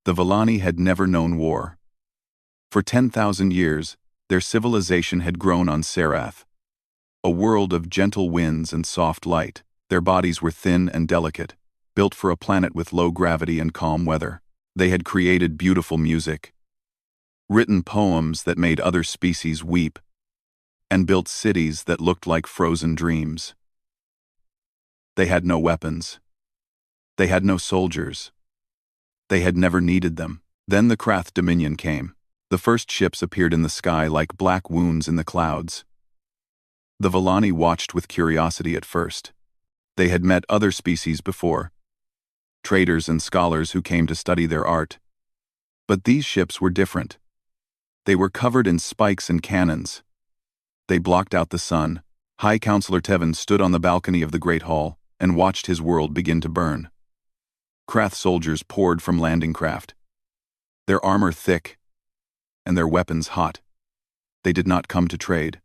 The Villani had never known war. For 10,000 years, their civilization had grown on Serath, a world of gentle winds and soft light. Their bodies were thin and delicate, built for a planet with low gravity and calm weather. They had created beautiful music, written poems that made other species weep, and built cities that looked like frozen dreams. They had no weapons. They had no soldiers. They had never needed them. Then the Krath Dominion came. The first ships appeared in the sky like black wounds in the clouds. The Villani watched with curiosity at first. They had met other species before, traders and scholars who came to study their art. But these ships were different. They were covered in spikes and cannons. They blocked out the sun. High Counselor Tevin stood on the balcony of the Great Hall and watched his world begin to burn. Krath soldiers poured from landing craft, their armor thick and their weapons hot. They did not come to trade.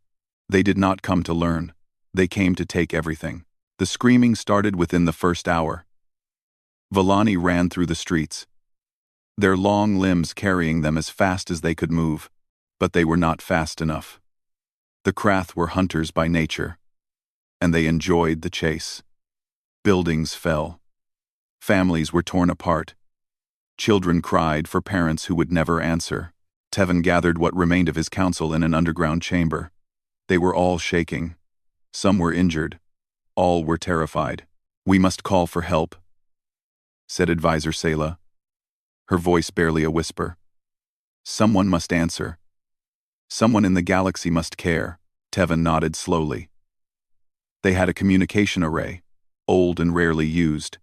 They did not come to learn. They came to take everything. The screaming started within the first hour. Villani ran through the streets, their long limbs carrying them as fast as they could move, but they were not fast enough. The Krath were hunters by nature, and they enjoyed the chase. Buildings fell. Families were torn apart. Children cried for parents who would never answer. Tevin gathered what remained of his council in an underground chamber. They were all shaking. Some were injured. All were terrified. "We must call for help," said Advisor Selah, her voice barely a whisper. "Someone must answer. Someone in the galaxy must care." Tevin nodded slowly. They had a communication array, old and rarely used.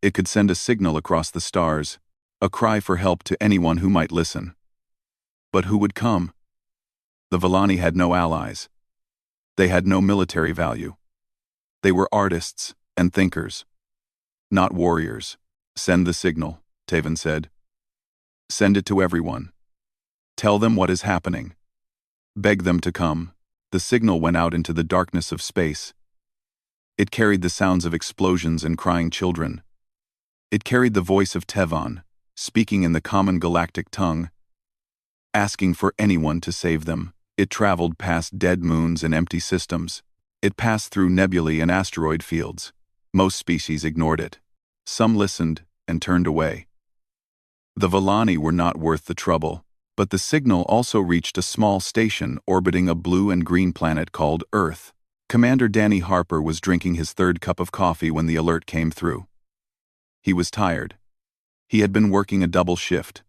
It could send a signal across the stars, a cry for help to anyone who might listen. But who would come? The Villani had no allies. They had no military value. They were artists and thinkers, not warriors. "Send the signal," Tevin said. "Send it to everyone. Tell them what is happening. Beg them to come." The signal went out into the darkness of space. It carried the sounds of explosions and crying children. It carried the voice of Tevon, speaking in the common galactic tongue, asking for anyone to save them. It traveled past dead moons and empty systems. It passed through nebulae and asteroid fields. Most species ignored it. Some listened and turned away. The Villani were not worth the trouble, but the signal also reached a small station orbiting a blue and green planet called Earth. Commander Danny Harper was drinking his third cup of coffee when the alert came through. He was tired. He had been working a double shift,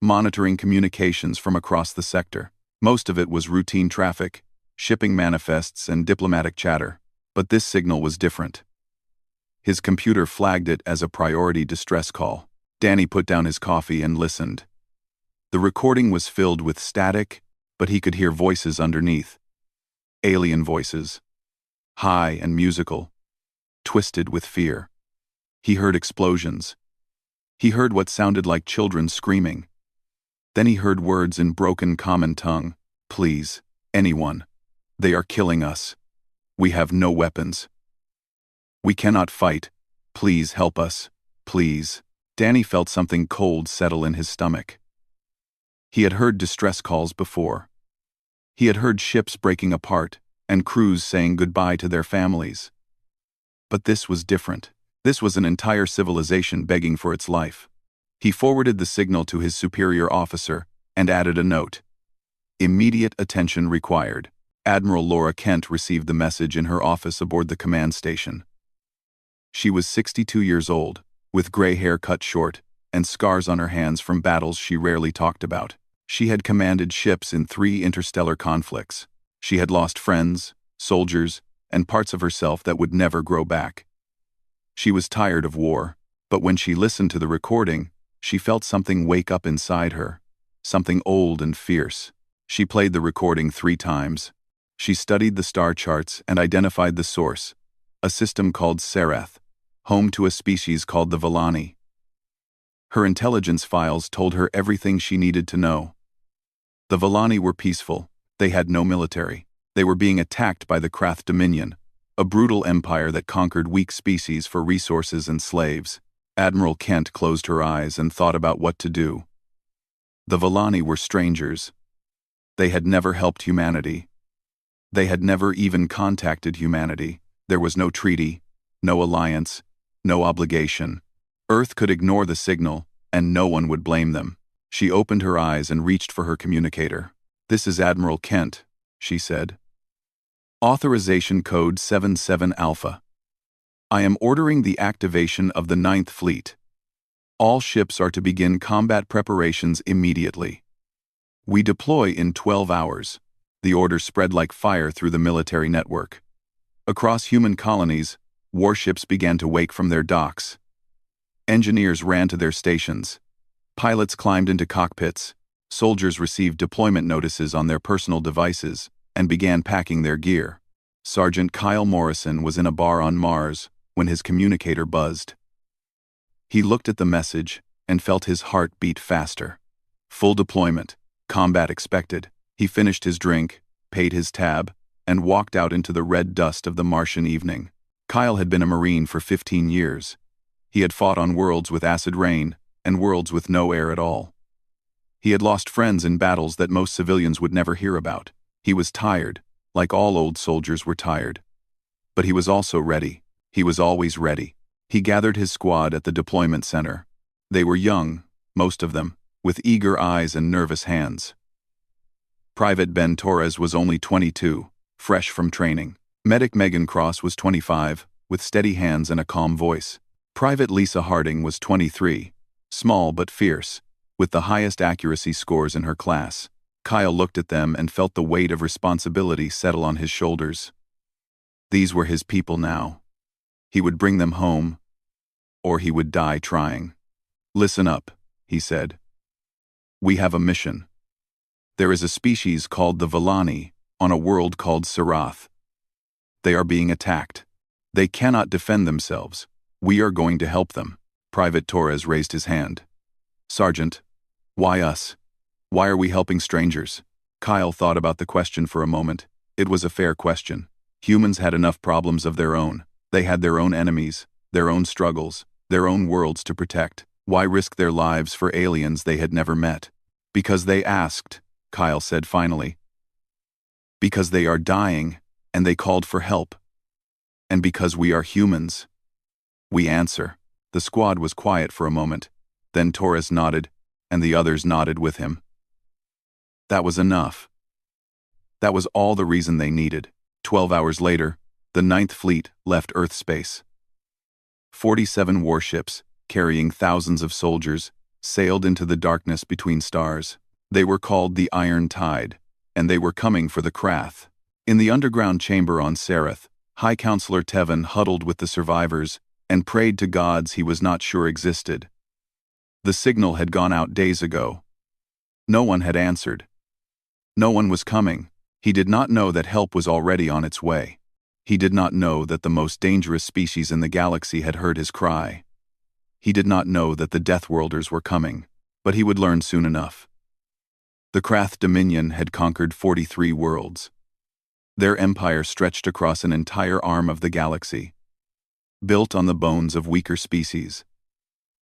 monitoring communications from across the sector. Most of it was routine traffic, shipping manifests, and diplomatic chatter. But this signal was different. His computer flagged it as a priority distress call. Danny put down his coffee and listened. The recording was filled with static, but he could hear voices underneath. Alien voices, high and musical, twisted with fear. He heard explosions. He heard what sounded like children screaming. Then he heard words in broken common tongue. "Please, anyone. They are killing us. We have no weapons. We cannot fight. Please help us. Please." Danny felt something cold settle in his stomach. He had heard distress calls before. He had heard ships breaking apart and crews saying goodbye to their families. But this was different. This was an entire civilization begging for its life. He forwarded the signal to his superior officer and added a note. "Immediate attention required." Admiral Laura Kent received the message in her office aboard the command station. She was 62 years old, with gray hair cut short and scars on her hands from battles she rarely talked about. She had commanded ships in 3 interstellar conflicts. She had lost friends, soldiers, and parts of herself that would never grow back. She was tired of war, but when she listened to the recording, she felt something wake up inside her, something old and fierce. She played the recording 3 times. She studied the star charts and identified the source, a system called Serath, home to a species called the Villani. Her intelligence files told her everything she needed to know. The Villani were peaceful. They had no military. They were being attacked by the Krath Dominion, a brutal empire that conquered weak species for resources and slaves. Admiral Kent closed her eyes and thought about what to do. The Volani were strangers. They had never helped humanity. They had never even contacted humanity. There was no treaty, no alliance, no obligation. Earth could ignore the signal, and no one would blame them. She opened her eyes and reached for her communicator. "This is Admiral Kent," she said. "Authorization code 77 Alpha. I am ordering the activation of the 9th Fleet. All ships are to begin combat preparations immediately. We deploy in 12 hours. The order spread like fire through the military network. Across human colonies, warships began to wake from their docks. Engineers ran to their stations. Pilots climbed into cockpits. Soldiers received deployment notices on their personal devices and began packing their gear. Sergeant Kyle Morrison was in a bar on Mars when his communicator buzzed. He looked at the message and felt his heart beat faster. Full deployment, combat expected. He finished his drink, paid his tab, and walked out into the red dust of the Martian evening. Kyle had been a Marine for 15 years. He had fought on worlds with acid rain and worlds with no air at all. He had lost friends in battles that most civilians would never hear about. He was tired, like all old soldiers were tired. But he was also ready. He was always ready. He gathered his squad at the deployment center. They were young, most of them, with eager eyes and nervous hands. Private Ben Torres was only 22, fresh from training. Medic Megan Cross was 25, with steady hands and a calm voice. Private Lisa Harding was 23, small but fierce, with the highest accuracy scores in her class. Kyle looked at them and felt the weight of responsibility settle on his shoulders. These were his people now. He would bring them home, or he would die trying. "Listen up," he said. "We have a mission. There is a species called the Volani on a world called Sarath. They are being attacked. They cannot defend themselves. We are going to help them." Private Torres raised his hand. "Sergeant, why us? Why are we helping strangers?" Kyle thought about the question for a moment. It was a fair question. Humans had enough problems of their own. They had their own enemies, their own struggles, their own worlds to protect. Why risk their lives for aliens they had never met? "Because they asked," Kyle said finally. "Because they are dying, and they called for help. And because we are humans. We answer." The squad was quiet for a moment. Then Torres nodded, and the others nodded with him. That was enough. That was all the reason they needed. 12 hours later, the 9th Fleet left Earth space. 47 warships, carrying thousands of soldiers, sailed into the darkness between stars. They were called the Iron Tide, and they were coming for the Krath. In the underground chamber on Sarath, High Counselor Tevin huddled with the survivors and prayed to gods he was not sure existed. The signal had gone out days ago. No one had answered. No one was coming. He did not know that help was already on its way. He did not know that the most dangerous species in the galaxy had heard his cry. He did not know that the Deathworlders were coming, but he would learn soon enough. The Krath Dominion had conquered 43 worlds. Their empire stretched across an entire arm of the galaxy, built on the bones of weaker species.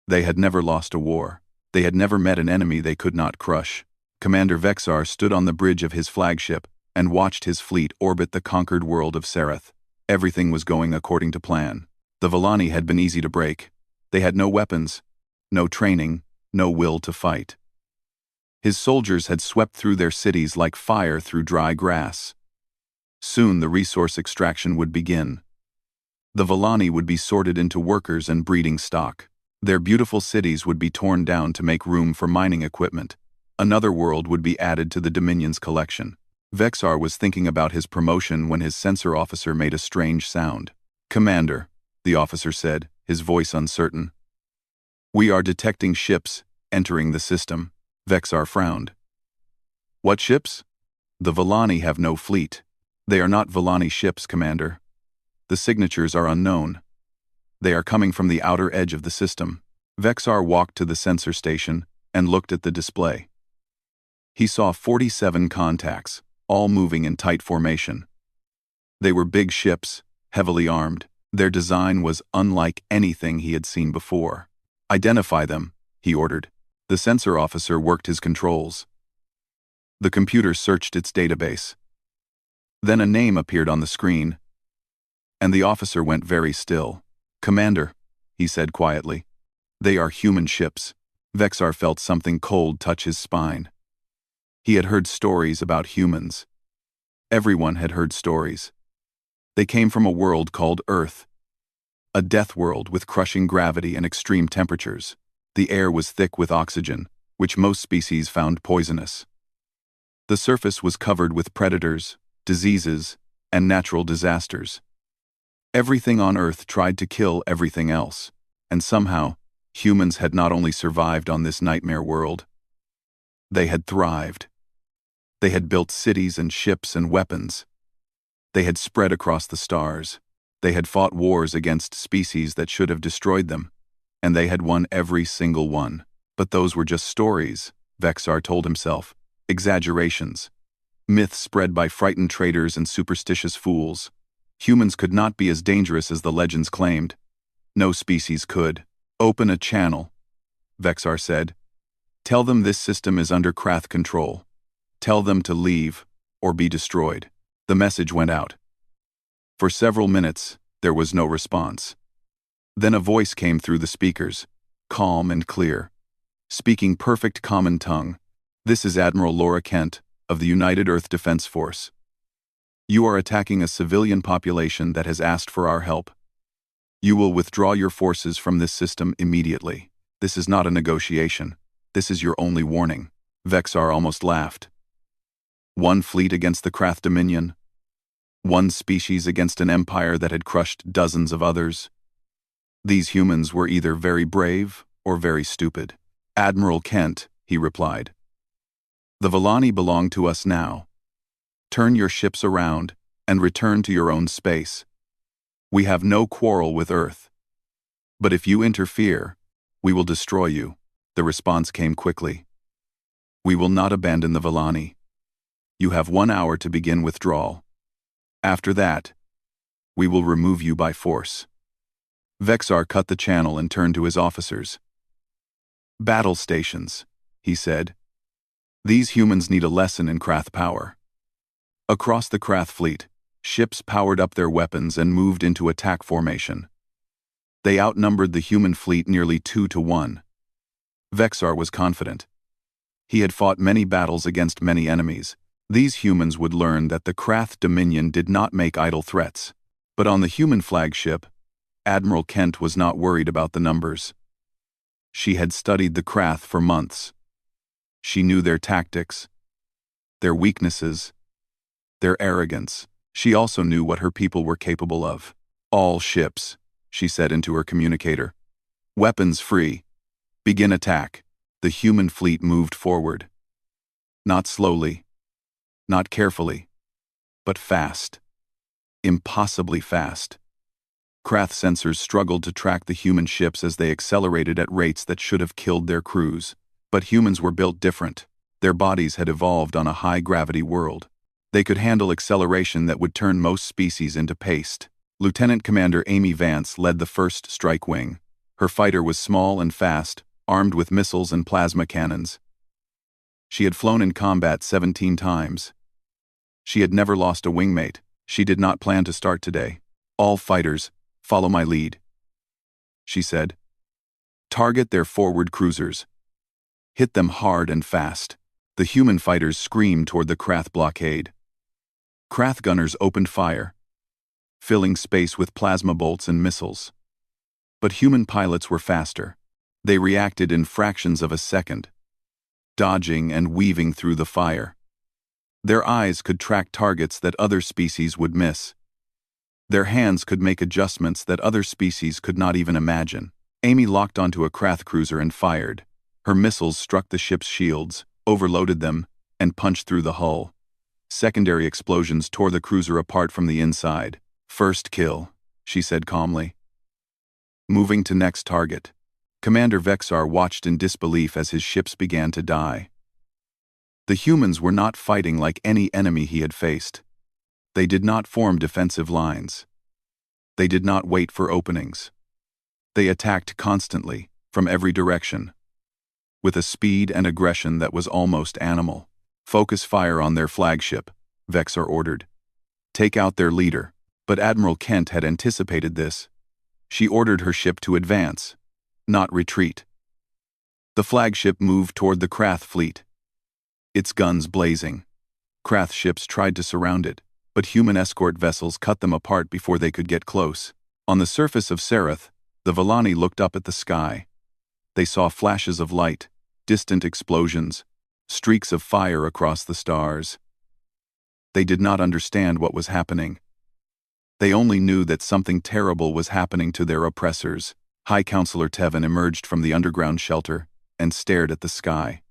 They had never lost a war. They had never met an enemy they could not crush. Commander Vexar stood on the bridge of his flagship and watched his fleet orbit the conquered world of Sarath. Everything was going according to plan. The Volani had been easy to break. They had no weapons, no training, no will to fight. His soldiers had swept through their cities like fire through dry grass. Soon the resource extraction would begin. The Volani would be sorted into workers and breeding stock. Their beautiful cities would be torn down to make room for mining equipment. Another world would be added to the Dominion's collection. Vexar was thinking about his promotion when his sensor officer made a strange sound. "Commander," the officer said, his voice uncertain. "We are detecting ships entering the system." Vexar frowned. "What ships?" "The Volani have no fleet. They are not Volani ships, Commander. The signatures are unknown. They are coming from the outer edge of the system." Vexar walked to the sensor station and looked at the display. He saw 47 contacts, all moving in tight formation. They were big ships, heavily armed. Their design was unlike anything he had seen before. "Identify them," he ordered. The sensor officer worked his controls. The computer searched its database. Then a name appeared on the screen, and the officer went very still. "Commander," he said quietly. "They are human ships." Vexar felt something cold touch his spine. He had heard stories about humans. Everyone had heard stories. They came from a world called Earth. A death world with crushing gravity and extreme temperatures. The air was thick with oxygen, which most species found poisonous. The surface was covered with predators, diseases, and natural disasters. Everything on Earth tried to kill everything else, and somehow, humans had not only survived on this nightmare world, they had thrived. They had built cities and ships and weapons. They had spread across the stars. They had fought wars against species that should have destroyed them, and they had won every single one. But those were just stories, Vexar told himself, exaggerations, myths spread by frightened traders and superstitious fools. Humans could not be as dangerous as the legends claimed. No species could. "Open a channel," Vexar said. "Tell them this system is under Krath control. Tell them to leave, or be destroyed." The message went out. For several minutes, there was no response. Then a voice came through the speakers, calm and clear, speaking perfect common tongue. "This is Admiral Laura Kent, of the United Earth Defense Force. You are attacking a civilian population that has asked for our help. You will withdraw your forces from this system immediately. This is not a negotiation. This is your only warning." Vexar almost laughed. One fleet against the Krath Dominion. One species against an empire that had crushed dozens of others. These humans were either very brave or very stupid. "Admiral Kent," he replied. "The Villani belong to us now. Turn your ships around and return to your own space. We have no quarrel with Earth. But if you interfere, we will destroy you." The response came quickly. "We will not abandon the Villani. You have 1 hour to begin withdrawal. After that, we will remove you by force." Vexar cut the channel and turned to his officers. "Battle stations," he said. "These humans need a lesson in Krath power." Across the Krath fleet, ships powered up their weapons and moved into attack formation. They outnumbered the human fleet nearly 2-1. Vexar was confident. He had fought many battles against many enemies. These humans would learn that the Krath Dominion did not make idle threats. But on the human flagship, Admiral Kent was not worried about the numbers. She had studied the Krath for months. She knew their tactics, their weaknesses, their arrogance. She also knew what her people were capable of. "All ships," she said into her communicator. "Weapons free. Begin attack." The human fleet moved forward. Not slowly, not carefully, but fast. Impossibly fast. Krath sensors struggled to track the human ships as they accelerated at rates that should have killed their crews. But humans were built different. Their bodies had evolved on a high-gravity world. They could handle acceleration that would turn most species into paste. Lieutenant Commander Amy Vance led the first strike wing. Her fighter was small and fast, armed with missiles and plasma cannons. She had flown in combat 17 times. She had never lost a wingmate. She did not plan to start today. "All fighters, follow my lead," she said. "Target their forward cruisers. Hit them hard and fast." The human fighters screamed toward the Krath blockade. Krath gunners opened fire, filling space with plasma bolts and missiles. But human pilots were faster. They reacted in fractions of a second, dodging and weaving through the fire. Their eyes could track targets that other species would miss. Their hands could make adjustments that other species could not even imagine. Amy locked onto a Krath cruiser and fired. Her missiles struck the ship's shields, overloaded them, and punched through the hull. Secondary explosions tore the cruiser apart from the inside. "First kill," she said calmly. Moving to next target. Commander Vexar watched in disbelief as his ships began to die. The humans were not fighting like any enemy he had faced. They did not form defensive lines. They did not wait for openings. They attacked constantly, from every direction. With a speed and aggression that was almost animal. Focus fire on their flagship, Vexar ordered. Take out their leader. But Admiral Kent had anticipated this. She ordered her ship to advance, not retreat. The flagship moved toward the Krath fleet, its guns blazing. Krath ships tried to surround it, but human escort vessels cut them apart before they could get close. On the surface of Sereth, the Vellani looked up at the sky. They saw flashes of light, distant explosions, streaks of fire across the stars. They did not understand what was happening. They only knew that something terrible was happening to their oppressors. High Counselor Tevin emerged from the underground shelter and stared at the sky.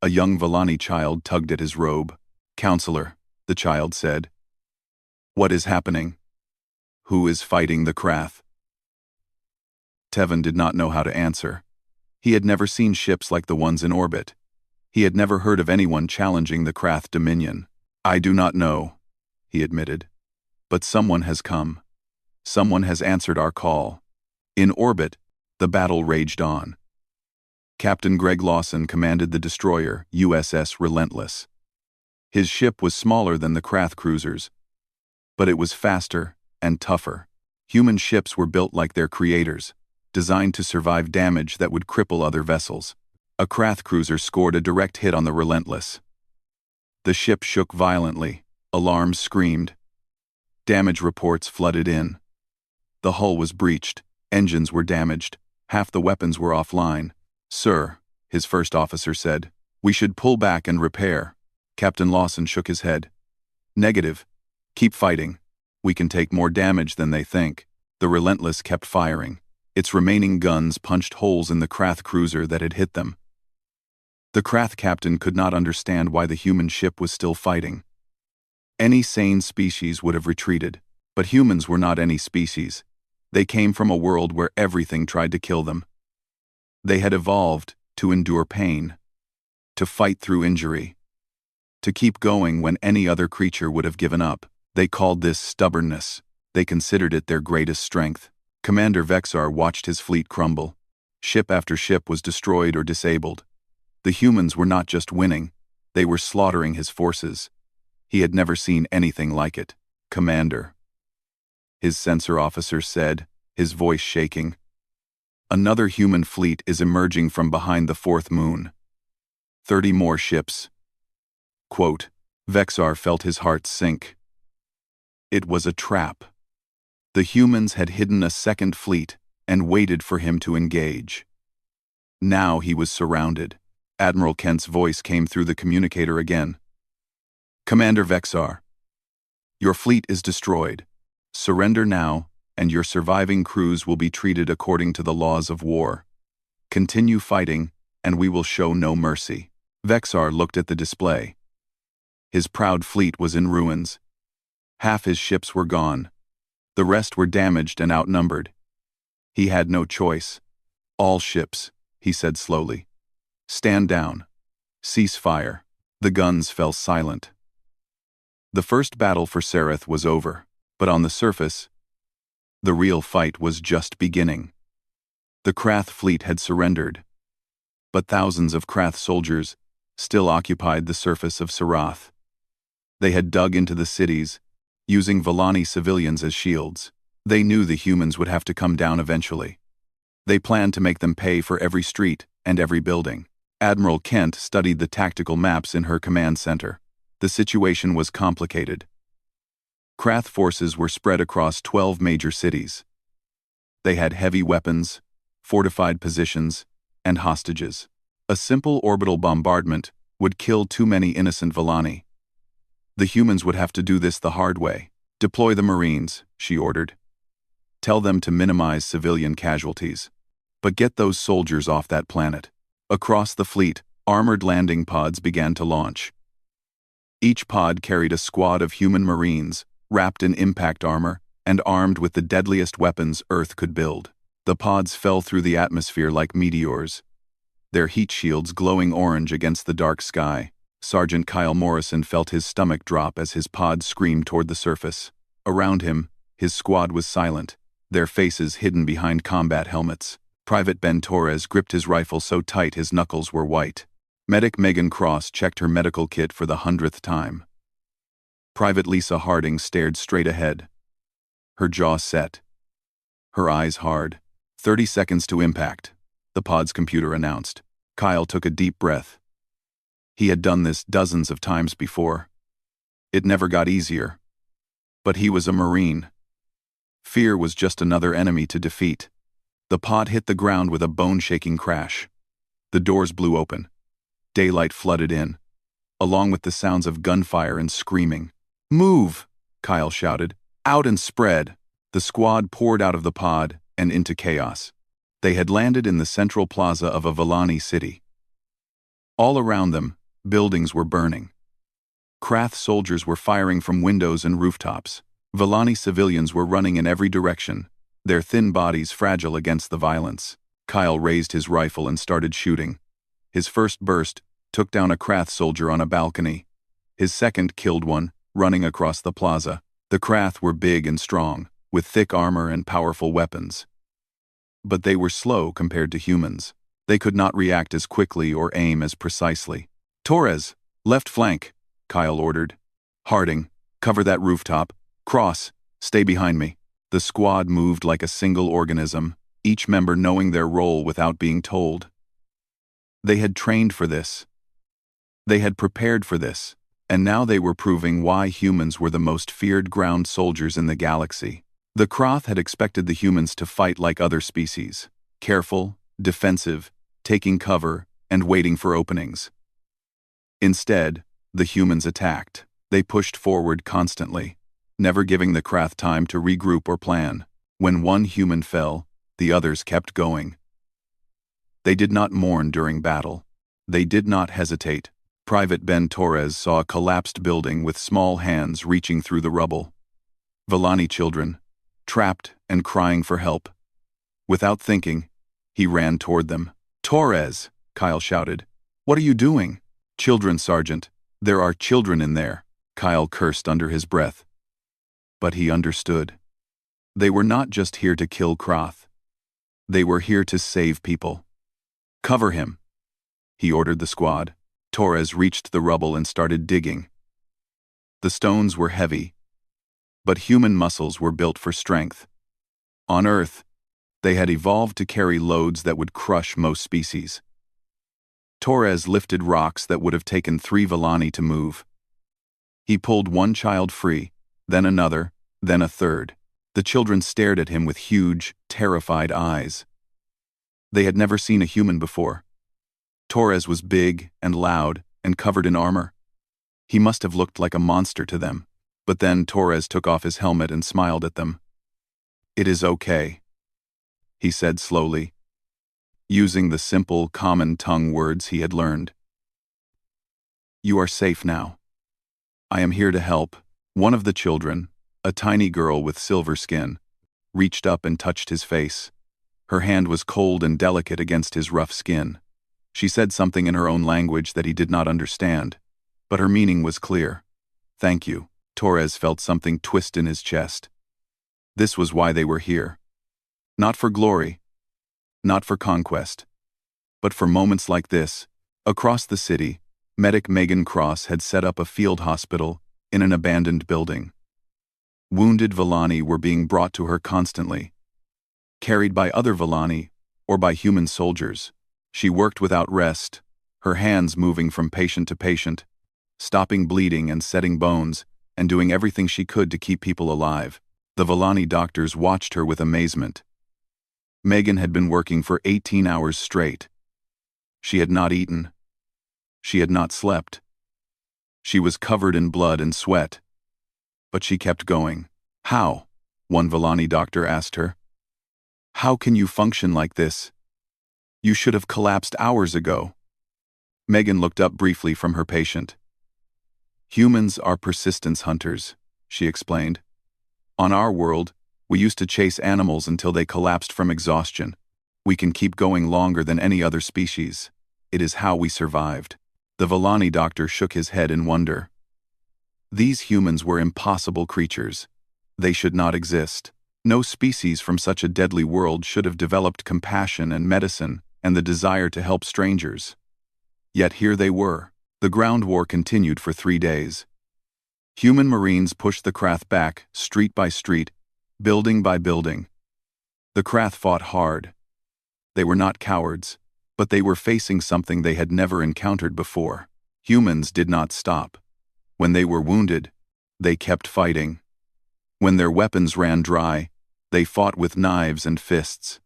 A young Vellani child tugged at his robe. "Counselor," the child said. "What is happening? Who is fighting the Krath?" Tevin did not know how to answer. He had never seen ships like the ones in orbit. He had never heard of anyone challenging the Krath dominion. "I do not know," he admitted. "But someone has come. Someone has answered our call." In orbit, the battle raged on. Captain Greg Lawson commanded the destroyer USS Relentless. His ship was smaller than the Krath cruisers, but it was faster and tougher. Human ships were built like their creators, designed to survive damage that would cripple other vessels. A Krath cruiser scored a direct hit on the Relentless. The ship shook violently, alarms screamed. Damage reports flooded in. The hull was breached, engines were damaged, half the weapons were offline. "Sir," his first officer said, "we should pull back and repair." Captain Lawson shook his head. "Negative. Keep fighting. We can take more damage than they think." The Relentless kept firing. Its remaining guns punched holes in the Krath cruiser that had hit them. The Krath captain could not understand why the human ship was still fighting. Any sane species would have retreated, but humans were not any species. They came from a world where everything tried to kill them. They had evolved to endure pain, to fight through injury, to keep going when any other creature would have given up. They called this stubbornness. They considered it their greatest strength. Commander Vexar watched his fleet crumble. Ship after ship was destroyed or disabled. The humans were not just winning, they were slaughtering his forces. He had never seen anything like it. "Commander," his sensor officer said, his voice shaking. "Another human fleet is emerging from behind the fourth moon. 30 more ships." Quote, Vexar felt his heart sink. It was a trap. The humans had hidden a second fleet and waited for him to engage. Now he was surrounded. Admiral Kent's voice came through the communicator again. "Commander Vexar, your fleet is destroyed. Surrender now, and your surviving crews will be treated according to the laws of war. Continue fighting, and we will show no mercy." Vexar looked at the display. His proud fleet was in ruins. Half his ships were gone. The rest were damaged and outnumbered. He had no choice. "All ships," he said slowly. "Stand down. Cease fire." The guns fell silent. The first battle for Sereth was over, but on the surface, the real fight was just beginning. The Krath fleet had surrendered, but thousands of Krath soldiers still occupied the surface of Serath. They had dug into the cities, using Vellani civilians as shields. They knew the humans would have to come down eventually. They planned to make them pay for every street and every building. Admiral Kent studied the tactical maps in her command center. The situation was complicated. Krath forces were spread across 12 major cities. They had heavy weapons, fortified positions, and hostages. A simple orbital bombardment would kill too many innocent Vellani. The humans would have to do this the hard way. "Deploy the Marines," she ordered. "Tell them to minimize civilian casualties. But get those soldiers off that planet." Across the fleet, armored landing pods began to launch. Each pod carried a squad of human Marines, wrapped in impact armor and armed with the deadliest weapons Earth could build. The pods fell through the atmosphere like meteors, their heat shields glowing orange against the dark sky. Sergeant Kyle Morrison felt his stomach drop as his pod screamed toward the surface. Around him, his squad was silent, their faces hidden behind combat helmets. Private Ben Torres gripped his rifle so tight his knuckles were white. Medic Megan Cross checked her medical kit for the 100th time. Private Lisa Harding stared straight ahead. Her jaw set. Her eyes hard. 30 seconds to impact, the pod's computer announced. Kyle took a deep breath. He had done this dozens of times before. It never got easier. But he was a Marine. Fear was just another enemy to defeat. The pod hit the ground with a bone-shaking crash. The doors blew open. Daylight flooded in, along with the sounds of gunfire and screaming. "Move!" Kyle shouted. "Out and spread!" The squad poured out of the pod and into chaos. They had landed in the central plaza of a Villani city. All around them, buildings were burning. Krath soldiers were firing from windows and rooftops. Villani civilians were running in every direction, their thin bodies fragile against the violence. Kyle raised his rifle and started shooting. His first burst took down a Krath soldier on a balcony. His second killed one, running across the plaza. The Krath were big and strong, with thick armor and powerful weapons. But they were slow compared to humans. They could not react as quickly or aim as precisely. "Torres, left flank," Kyle ordered. "Harding, cover that rooftop. Cross, stay behind me." The squad moved like a single organism, each member knowing their role without being told. They had trained for this. They had prepared for this, and now they were proving why humans were the most feared ground soldiers in the galaxy. The Krath had expected the humans to fight like other species, careful, defensive, taking cover, and waiting for openings. Instead, the humans attacked. They pushed forward constantly, never giving the Krath time to regroup or plan. When one human fell, the others kept going. They did not mourn during battle. They did not hesitate. Private Ben Torres saw a collapsed building with small hands reaching through the rubble. Villani children, trapped and crying for help. Without thinking, he ran toward them. "Torres!" Kyle shouted. "What are you doing?" "Children, Sergeant. There are children in there," Kyle cursed under his breath. But he understood. They were not just here to kill Krath. They were here to save people. "Cover him," he ordered the squad. Torres reached the rubble and started digging. The stones were heavy, but human muscles were built for strength. On Earth, they had evolved to carry loads that would crush most species. Torres lifted rocks that would have taken 3 Villani to move. He pulled one child free, then another, then a third. The children stared at him with huge, terrified eyes. They had never seen a human before. Torres was big and loud and covered in armor. He must have looked like a monster to them. But then Torres took off his helmet and smiled at them. "It is okay," he said slowly, using the simple, common tongue words he had learned. "You are safe now. I am here to help." One of the children, a tiny girl with silver skin, reached up and touched his face. Her hand was cold and delicate against his rough skin. She said something in her own language that he did not understand, but her meaning was clear. "Thank you." Torres felt something twist in his chest. This was why they were here. Not for glory, not for conquest, but for moments like this. Across the city, medic Megan Cross had set up a field hospital in an abandoned building. Wounded Villani were being brought to her constantly, carried by other Villani or by human soldiers. She worked without rest, her hands moving from patient to patient, stopping bleeding and setting bones, and doing everything she could to keep people alive. The Villani doctors watched her with amazement. Megan had been working for 18 hours straight. She had not eaten. She had not slept. She was covered in blood and sweat. But she kept going. "How?" one Villani doctor asked her. "How can you function like this? You should have collapsed hours ago." Megan looked up briefly from her patient. "Humans are persistence hunters," she explained. "On our world, we used to chase animals until they collapsed from exhaustion. We can keep going longer than any other species. It is how we survived." The Villani doctor shook his head in wonder. These humans were impossible creatures. They should not exist. No species from such a deadly world should have developed compassion and medicine and the desire to help strangers. Yet here they were. The ground war continued for 3 days. Human Marines pushed the Krath back, street by street, building by building. The Krath fought hard. They were not cowards, but they were facing something they had never encountered before. Humans did not stop. When they were wounded, they kept fighting. When their weapons ran dry, they fought with knives and fists.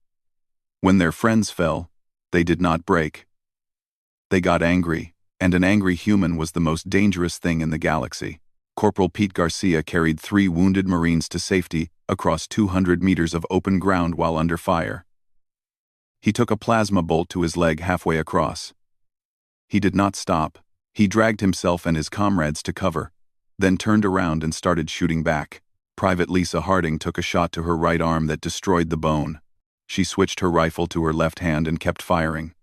When their friends fell, they did not break. They got angry, and an angry human was the most dangerous thing in the galaxy. Corporal Pete Garcia carried 3 wounded Marines to safety across 200 meters of open ground while under fire. He took a plasma bolt to his leg halfway across. He did not stop. He dragged himself and his comrades to cover, then turned around and started shooting back. Private Lisa Harding took a shot to her right arm that destroyed the bone. She switched her rifle to her left hand and kept firing.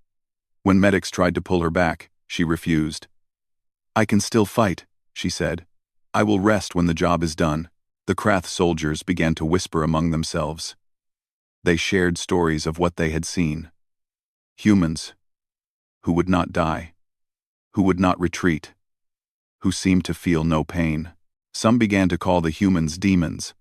When medics tried to pull her back, she refused. "I can still fight," she said. "I will rest when the job is done." The Krath soldiers began to whisper among themselves. They shared stories of what they had seen. Humans who would not die, who would not retreat, who seemed to feel no pain. Some began to call the humans demons.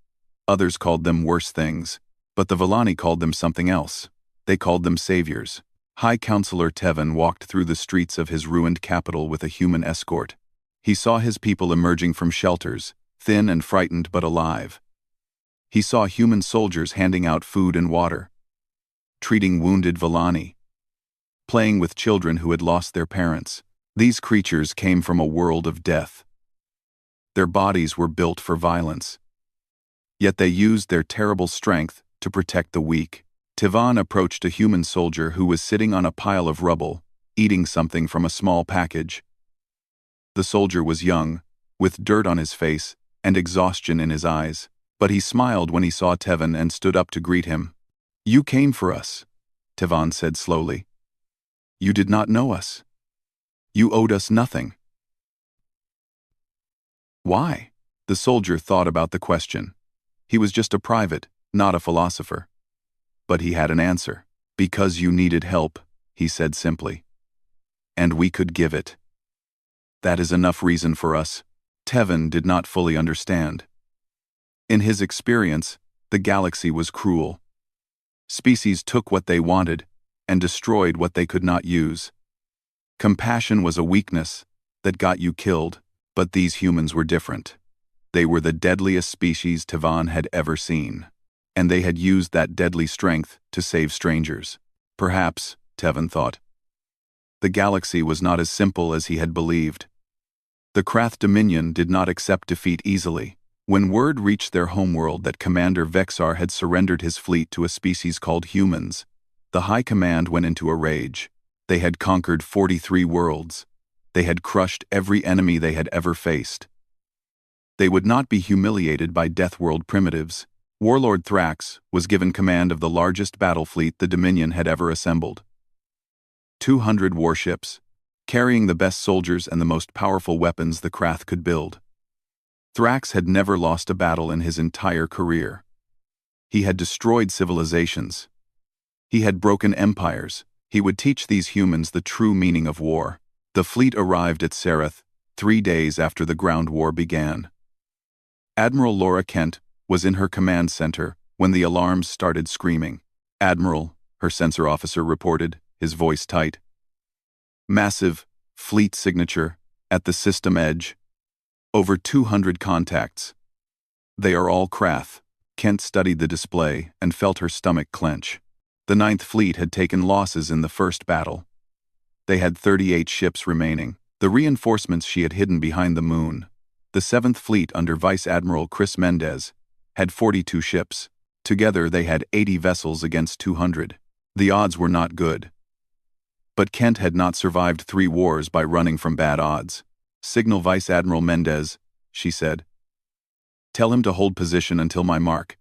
Others called them worse things, but the Villani called them something else. They called them saviors. High Counselor Tevin walked through the streets of his ruined capital with a human escort. He saw his people emerging from shelters, thin and frightened but alive. He saw human soldiers handing out food and water, treating wounded Villani, playing with children who had lost their parents. These creatures came from a world of death. Their bodies were built for violence. Yet they used their terrible strength to protect the weak. Tivan approached a human soldier who was sitting on a pile of rubble, eating something from a small package. The soldier was young, with dirt on his face and exhaustion in his eyes, but he smiled when he saw Tevin and stood up to greet him. "You came for us," Tivan said slowly. "You did not know us. You owed us nothing." "Why?" The soldier thought about the question. He was just a private, not a philosopher. But he had an answer. "Because you needed help," he said simply. "And we could give it. That is enough reason for us." Tevin did not fully understand. In his experience, the galaxy was cruel. Species took what they wanted and destroyed what they could not use. Compassion was a weakness that got you killed, but these humans were different. They were the deadliest species Tevin had ever seen, and they had used that deadly strength to save strangers. Perhaps, Tevin thought, the galaxy was not as simple as he had believed. The Krath Dominion did not accept defeat easily. When word reached their homeworld that Commander Vexar had surrendered his fleet to a species called humans, the High Command went into a rage. They had conquered 43 worlds. They had crushed every enemy they had ever faced. They would not be humiliated by Deathworld primitives. Warlord Thrax was given command of the largest battle fleet the Dominion had ever assembled. 200 warships, carrying the best soldiers and the most powerful weapons the Krath could build. Thrax had never lost a battle in his entire career. He had destroyed civilizations. He had broken empires. He would teach these humans the true meaning of war. The fleet arrived at Sereth 3 days after the ground war began. Admiral Laura Kent was in her command center when the alarms started screaming. "Admiral," her sensor officer reported, his voice tight. "Massive fleet signature at the system edge. Over 200 contacts. They are all Krath." Kent studied the display and felt her stomach clench. The Ninth Fleet had taken losses in the first battle. They had 38 ships remaining, the reinforcements she had hidden behind the moon. The Seventh Fleet under Vice Admiral Chris Mendez had 42 ships. Together they had 80 vessels against 200. The odds were not good. But Kent had not survived 3 wars by running from bad odds. "Signal Vice Admiral Mendez," she said. "Tell him to hold position until my mark.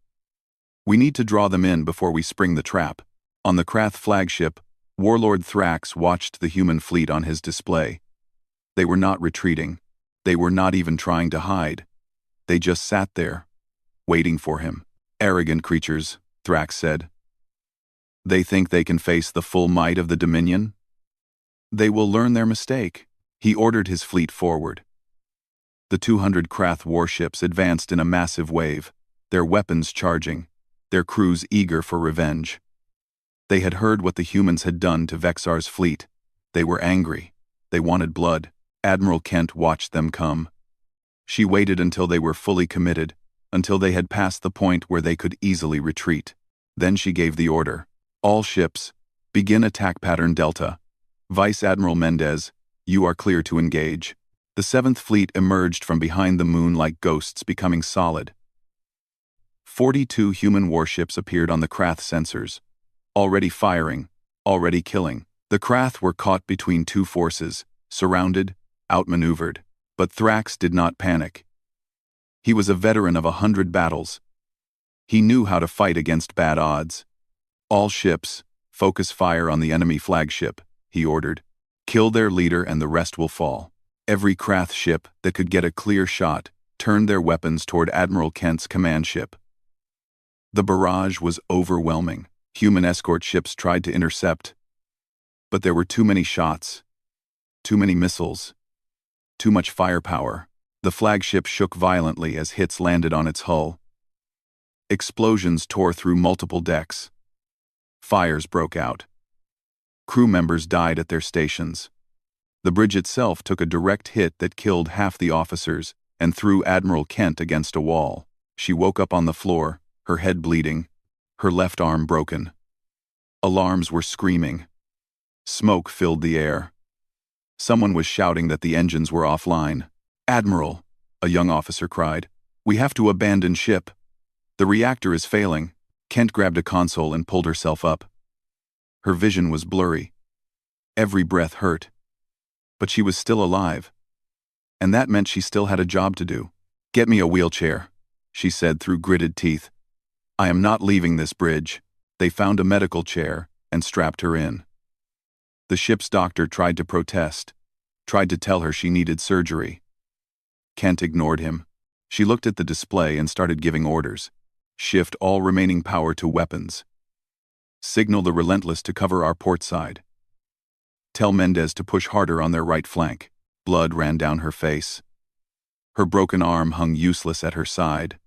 We need to draw them in before we spring the trap." On the Krath flagship, Warlord Thrax watched the human fleet on his display. They were not retreating. They were not even trying to hide. They just sat there, waiting for him. Arrogant creatures, Thrax said. They think they can face the full might of the Dominion? They will learn their mistake. He ordered his fleet forward. The 200 Krath warships advanced in a massive wave, their weapons charging, their crews eager for revenge. They had heard what the humans had done to Vexar's fleet. They were angry. They wanted blood. Admiral Kent watched them come. She waited until they were fully committed, until they had passed the point where they could easily retreat. Then she gave the order. All ships, begin attack pattern Delta. Vice Admiral Mendez, you are clear to engage. The 7th Fleet emerged from behind the moon like ghosts becoming solid. 42 human warships appeared on the Krath sensors. Already firing, already killing. The Krath were caught between two forces, surrounded, outmaneuvered. But Thrax did not panic. He was a veteran of 100 battles. He knew how to fight against bad odds. All ships, focus fire on the enemy flagship, he ordered. Kill their leader and the rest will fall. Every Krath ship that could get a clear shot turned their weapons toward Admiral Kent's command ship. The barrage was overwhelming. Human escort ships tried to intercept, but there were too many shots, too many missiles, too much firepower. The flagship shook violently as hits landed on its hull. Explosions tore through multiple decks. Fires broke out. Crew members died at their stations. The bridge itself took a direct hit that killed half the officers and threw Admiral Kent against a wall. She woke up on the floor, her head bleeding, her left arm broken. Alarms were screaming. Smoke filled the air. Someone was shouting that the engines were offline. Admiral, a young officer cried, we have to abandon ship. The reactor is failing. Kent grabbed a console and pulled herself up. Her vision was blurry. Every breath hurt. But she was still alive. And that meant she still had a job to do. Get me a wheelchair, she said through gritted teeth. I am not leaving this bridge. They found a medical chair and strapped her in. The ship's doctor tried to protest, tried to tell her she needed surgery. Kent ignored him. She looked at the display and started giving orders. Shift all remaining power to weapons. Signal the Relentless to cover our port side. Tell Mendez to push harder on their right flank. Blood ran down her face. Her broken arm hung useless at her side.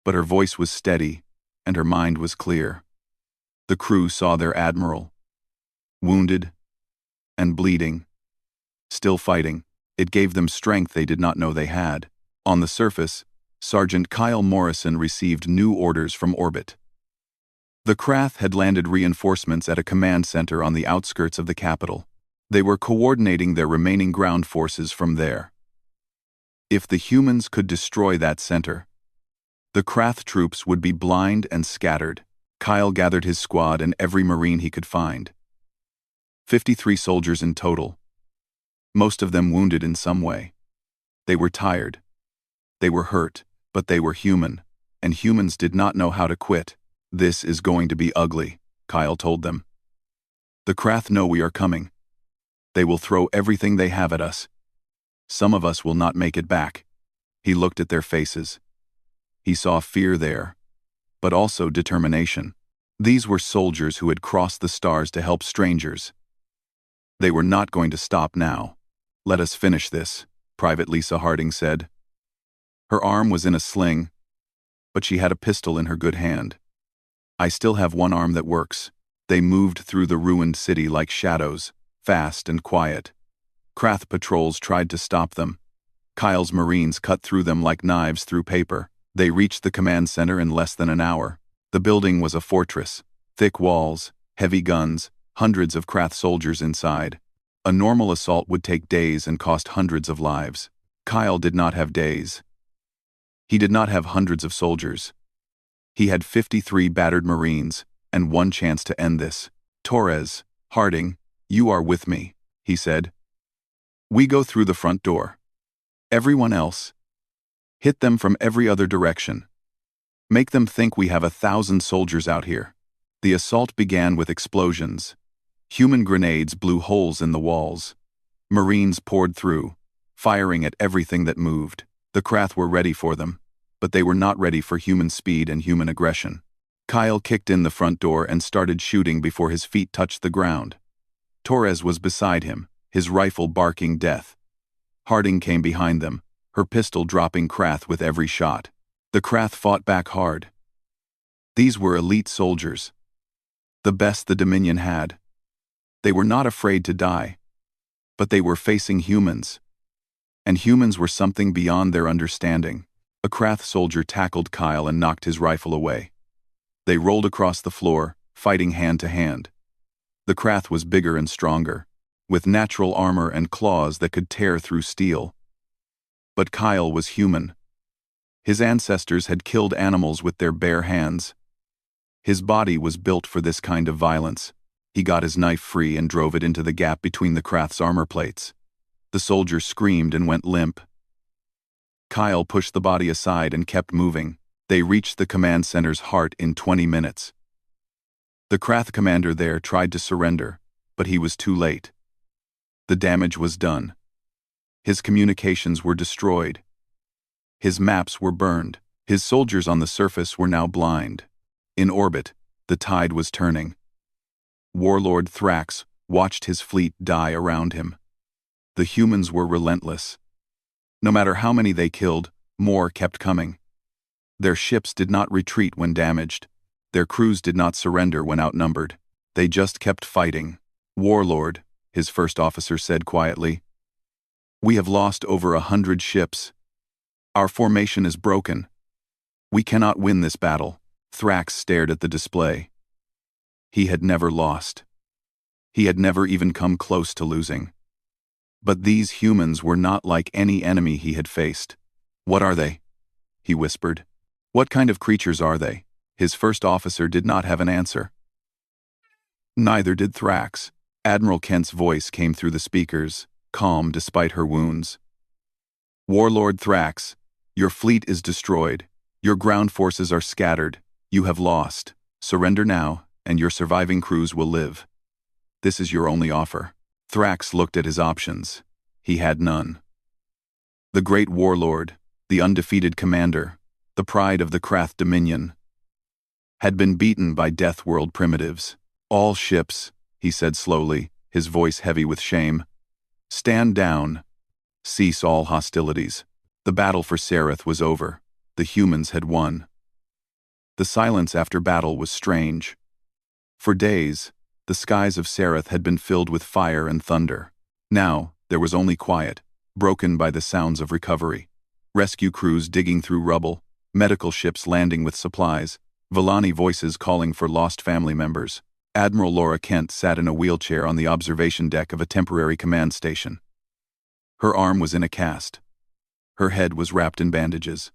But her voice was steady, and her mind was clear. The crew saw their admiral. Wounded and bleeding. Still fighting. It gave them strength they did not know they had. On the surface, Sergeant Kyle Morrison received new orders from orbit. The Krath had landed reinforcements at a command center on the outskirts of the capital. They were coordinating their remaining ground forces from there. If the humans could destroy that center, the Krath troops would be blind and scattered. Kyle gathered his squad and every Marine he could find. 53 soldiers in total. Most of them wounded in some way. They were tired. They were hurt, but they were human, and humans did not know how to quit. This is going to be ugly, Kyle told them. The Krath know we are coming. They will throw everything they have at us. Some of us will not make it back. He looked at their faces. He saw fear there, but also determination. These were soldiers who had crossed the stars to help strangers. They were not going to stop now. Let us finish this, Private Lisa Harding said. Her arm was in a sling, but she had a pistol in her good hand. I still have one arm that works. They moved through the ruined city like shadows, fast and quiet. Krath patrols tried to stop them. Kyle's Marines cut through them like knives through paper. They reached the command center in less than an hour. The building was a fortress. Thick walls, heavy guns, hundreds of Krath soldiers inside. A normal assault would take days and cost hundreds of lives. Kyle did not have days. He did not have hundreds of soldiers. He had 53 battered Marines, and one chance to end this. Torres, Harding, you are with me, he said. We go through the front door. Everyone else, hit them from every other direction. Make them think we have 1,000 soldiers out here. The assault began with explosions. Human grenades blew holes in the walls. Marines poured through, firing at everything that moved. The Krath were ready for them. but they were not ready for human speed and human aggression. Kyle kicked in the front door and started shooting before his feet touched the ground. Torres was beside him, his rifle barking death. Harding came behind them, her pistol dropping Krath with every shot. The Krath fought back hard. These were elite soldiers. The best the Dominion had. They were not afraid to die. But they were facing humans. And humans were something beyond their understanding. A Krath soldier tackled Kyle and knocked his rifle away. They rolled across the floor, fighting hand to hand. The Krath was bigger and stronger, with natural armor and claws that could tear through steel. But Kyle was human. His ancestors had killed animals with their bare hands. His body was built for this kind of violence. He got his knife free and drove it into the gap between the Krath's armor plates. The soldier screamed and went limp. Kyle pushed the body aside and kept moving. They reached the command center's heart in 20 minutes. The Krath commander there tried to surrender, but he was too late. The damage was done. His communications were destroyed. His maps were burned. His soldiers on the surface were now blind. In orbit, the tide was turning. Warlord Thrax watched his fleet die around him. The humans were relentless. No matter how many they killed, more kept coming. Their ships did not retreat when damaged. Their crews did not surrender when outnumbered. They just kept fighting. Warlord, his first officer said quietly, "We have lost over 100 ships. Our formation is broken. We cannot win this battle." Thrax stared at the display. He had never lost. He had never even come close to losing. But these humans were not like any enemy he had faced. "What are they?" he whispered. "What kind of creatures are they?" His first officer did not have an answer. Neither did Thrax. Admiral Kent's voice came through the speakers, calm despite her wounds. "Warlord Thrax, your fleet is destroyed. Your ground forces are scattered. You have lost. Surrender now, and your surviving crews will live. This is your only offer." Thrax looked at his options. He had none. The great warlord, the undefeated commander, the pride of the Krath Dominion, had been beaten by Deathworld primitives. "All ships," he said slowly, his voice heavy with shame. "Stand down. Cease all hostilities." The battle for Sereth was over. The humans had won. The silence after battle was strange. For days, the skies of Sereth had been filled with fire and thunder. Now, there was only quiet, broken by the sounds of recovery. Rescue crews digging through rubble, medical ships landing with supplies, Villani voices calling for lost family members. Admiral Laura Kent sat in a wheelchair on the observation deck of a temporary command station. Her arm was in a cast. Her head was wrapped in bandages.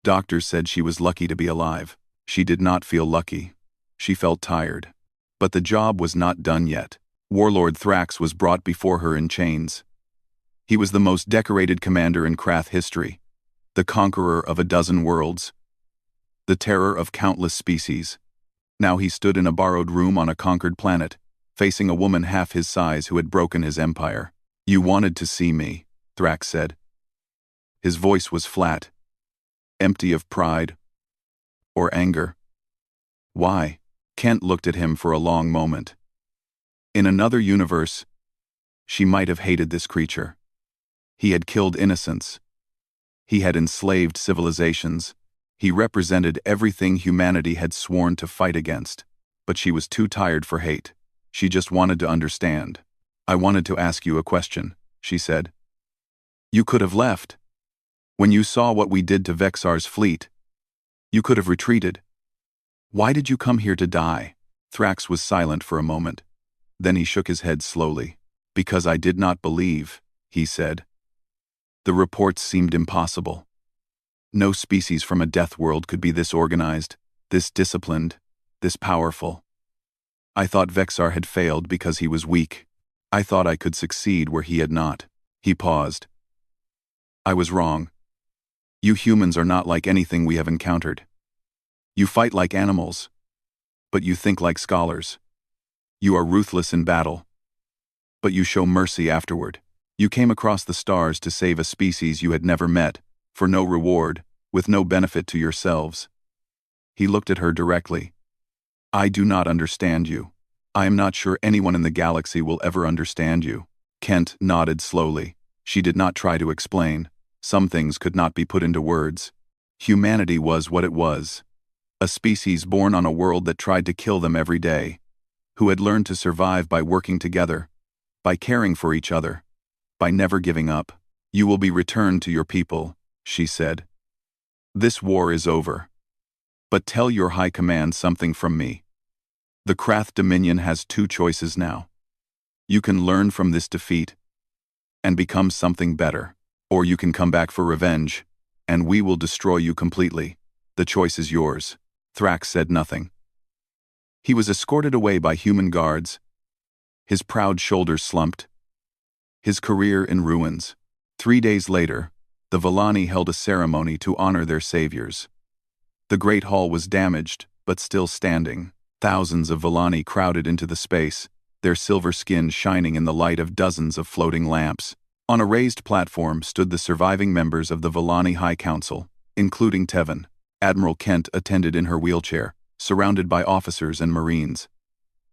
Doctors said she was lucky to be alive. She did not feel lucky. She felt tired. But the job was not done yet. Warlord Thrax was brought before her in chains. He was the most decorated commander in Krath history, the conqueror of a dozen worlds, the terror of countless species. Now he stood in a borrowed room on a conquered planet, facing a woman half his size who had broken his empire. "You wanted to see me," Thrax said. His voice was flat, empty of pride or anger. "Why?" Kent looked at him for a long moment. In another universe, she might have hated this creature. He had killed innocents. He had enslaved civilizations. He represented everything humanity had sworn to fight against. But she was too tired for hate. She just wanted to understand. "I wanted to ask you a question," she said. "You could have left. When you saw what we did to Vexar's fleet, you could have retreated. Why did you come here to die?" Thrax was silent for a moment. Then he shook his head slowly. "Because I did not believe," he said. "The reports seemed impossible. No species from a death world could be this organized, this disciplined, this powerful. I thought Vexar had failed because he was weak. I thought I could succeed where he had not." He paused. "I was wrong. You humans are not like anything we have encountered. You fight like animals, but you think like scholars. You are ruthless in battle, but you show mercy afterward. You came across the stars to save a species you had never met, for no reward, with no benefit to yourselves. He looked at her directly. I do not understand you. I am not sure anyone in the galaxy will ever understand you. Kent nodded slowly. She did not try to explain. Some things could not be put into words. Humanity was what it was. A species born on a world that tried to kill them every day, who had learned to survive by working together, by caring for each other, by never giving up. You will be returned to your people, she said. This war is over. But tell your high command something from me. The Krath Dominion has two choices now. You can learn from this defeat and become something better, or you can come back for revenge, and we will destroy you completely. The choice is yours. Thrax said nothing. He was escorted away by human guards. His proud shoulders slumped. His career in ruins. 3 days later, the Villani held a ceremony to honor their saviors. The Great Hall was damaged, but still standing. Thousands of Villani crowded into the space, their silver skin shining in the light of dozens of floating lamps. On a raised platform stood the surviving members of the Villani High Council, including Tevin. Admiral Kent attended in her wheelchair, surrounded by officers and Marines.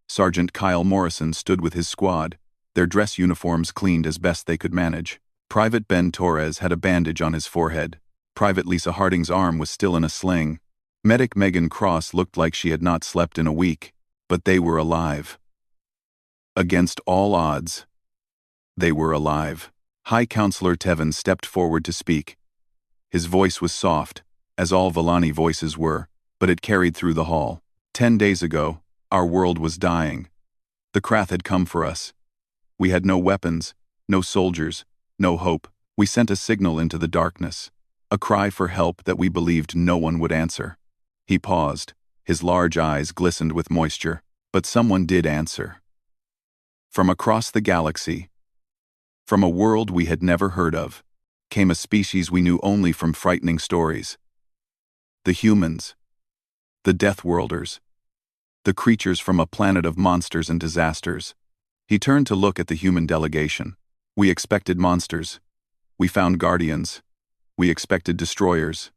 Sergeant Kyle Morrison stood with his squad, their dress uniforms cleaned as best they could manage. Private Ben Torres had a bandage on his forehead. Private Lisa Harding's arm was still in a sling. Medic Megan Cross looked like she had not slept in a week, but they were alive. Against all odds, they were alive. High Counselor Tevin stepped forward to speak. His voice was soft, as all Villani voices were, but it carried through the hall. 10 days ago, our world was dying. The Krath had come for us. We had no weapons, no soldiers, no hope. We sent a signal into the darkness, a cry for help that we believed no one would answer. He paused. His large eyes glistened with moisture, but someone did answer. From across the galaxy, from a world we had never heard of, came a species we knew only from frightening stories. The humans. The Deathworlders. The creatures from a planet of monsters and disasters. He turned to look at the human delegation. We expected monsters. We found guardians. We expected destroyers.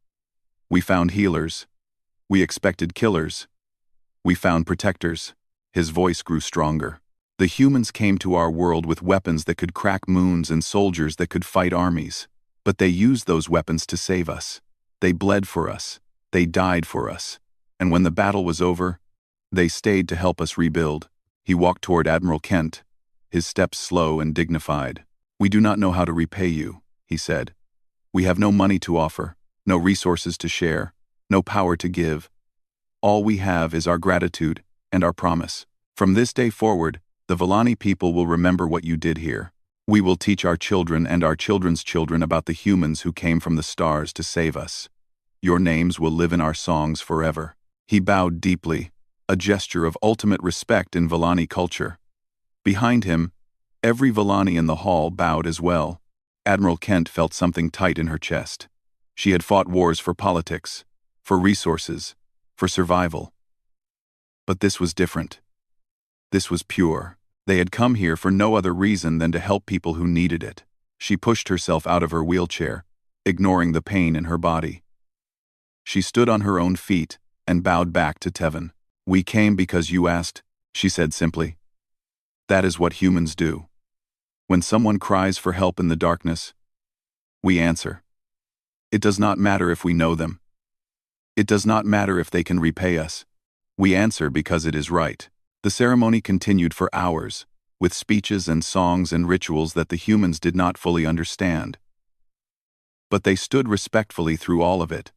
We found healers. We expected killers. We found protectors. His voice grew stronger. The humans came to our world with weapons that could crack moons and soldiers that could fight armies. But they used those weapons to save us. They bled for us. They died for us. And when the battle was over, they stayed to help us rebuild. He walked toward Admiral Kent, his steps slow and dignified. We do not know how to repay you, he said. We have no money to offer, no resources to share, no power to give. All we have is our gratitude and our promise. From this day forward, the Villani people will remember what you did here. We will teach our children and our children's children about the humans who came from the stars to save us. Your names will live in our songs forever. He bowed deeply, a gesture of ultimate respect in Villani culture. Behind him, every Villani in the hall bowed as well. Admiral Kent felt something tight in her chest. She had fought wars for politics, for resources, for survival. But this was different. This was pure. They had come here for no other reason than to help people who needed it. She pushed herself out of her wheelchair, ignoring the pain in her body. She stood on her own feet and bowed back to Tevin. We came because you asked, she said simply. That is what humans do. When someone cries for help in the darkness, we answer. It does not matter if we know them. It does not matter if they can repay us. We answer because it is right. The ceremony continued for hours, with speeches and songs and rituals that the humans did not fully understand. But they stood respectfully through all of it,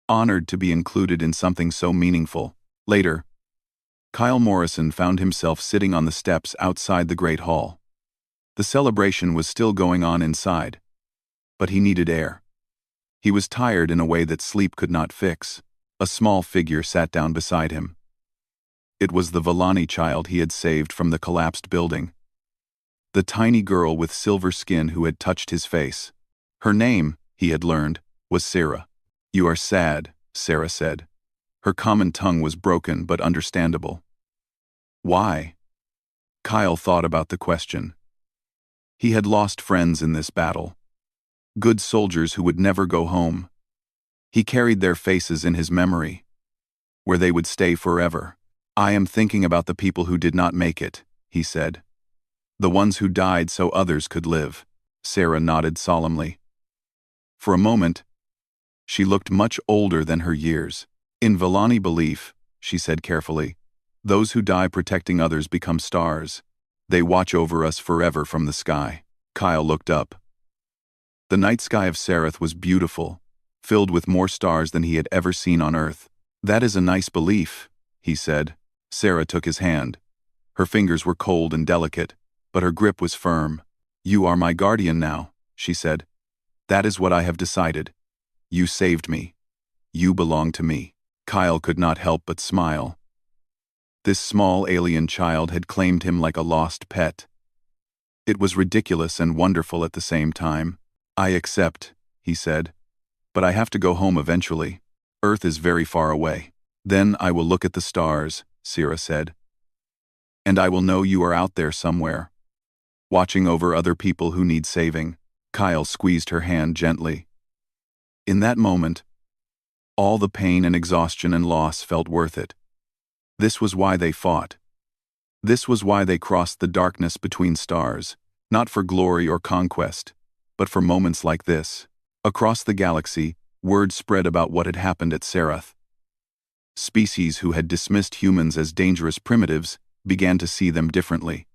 honored to be included in something so meaningful. Later, Kyle Morrison found himself sitting on the steps outside the Great Hall. The celebration was still going on inside, but he needed air. He was tired in a way that sleep could not fix. A small figure sat down beside him. It was the Villani child he had saved from the collapsed building. The tiny girl with silver skin who had touched his face. Her name, he had learned, was Sarah. You are sad, Sarah said. Her common tongue was broken but understandable. Why? Kyle thought about the question. He had lost friends in this battle. Good soldiers who would never go home. He carried their faces in his memory, where they would stay forever. "I am thinking about the people who did not make it," he said. "The ones who died so others could live." Sarah nodded solemnly. For a moment, she looked much older than her years. "In Villani belief," she said carefully, "those who die protecting others become stars. They watch over us forever from the sky." Kyle looked up. The night sky of Sereth was beautiful, filled with more stars than he had ever seen on Earth. "That is a nice belief," he said. Sarah took his hand. Her fingers were cold and delicate, but her grip was firm. "You are my guardian now," she said. "That is what I have decided. You saved me. You belong to me." Kyle could not help but smile. This small alien child had claimed him like a lost pet. It was ridiculous and wonderful at the same time. "I accept," he said. "But I have to go home eventually. Earth is very far away." "Then I will look at the stars," Sarah said. "And I will know you are out there somewhere, watching over other people who need saving." Kyle squeezed her hand gently. In that moment, all the pain and exhaustion and loss felt worth it. This was why they fought. This was why they crossed the darkness between stars, not for glory or conquest, but for moments like this. Across the galaxy, word spread about what had happened at Sereth. Species who had dismissed humans as dangerous primitives began to see them differently.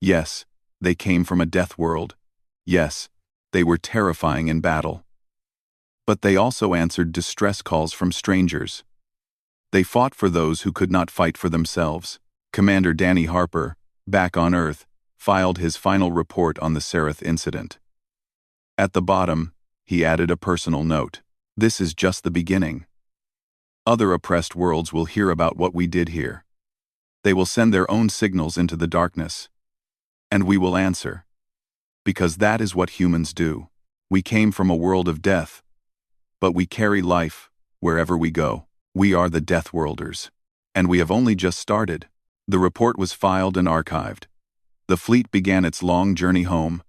Yes, they came from a death world. Yes, they were terrifying in battle. But they also answered distress calls from strangers. They fought for those who could not fight for themselves. Commander Danny Harper, back on Earth, filed his final report on the Sereth incident. At the bottom, he added a personal note. "This is just the beginning. Other oppressed worlds will hear about what we did here. They will send their own signals into the darkness. And we will answer. Because that is what humans do. We came from a world of death, but we carry life wherever we go. We are the Deathworlders. And we have only just started." The report was filed and archived. The fleet began its long journey home.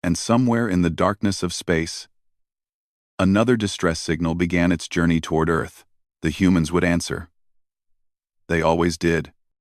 And somewhere in the darkness of space, another distress signal began its journey toward Earth. The humans would answer. They always did.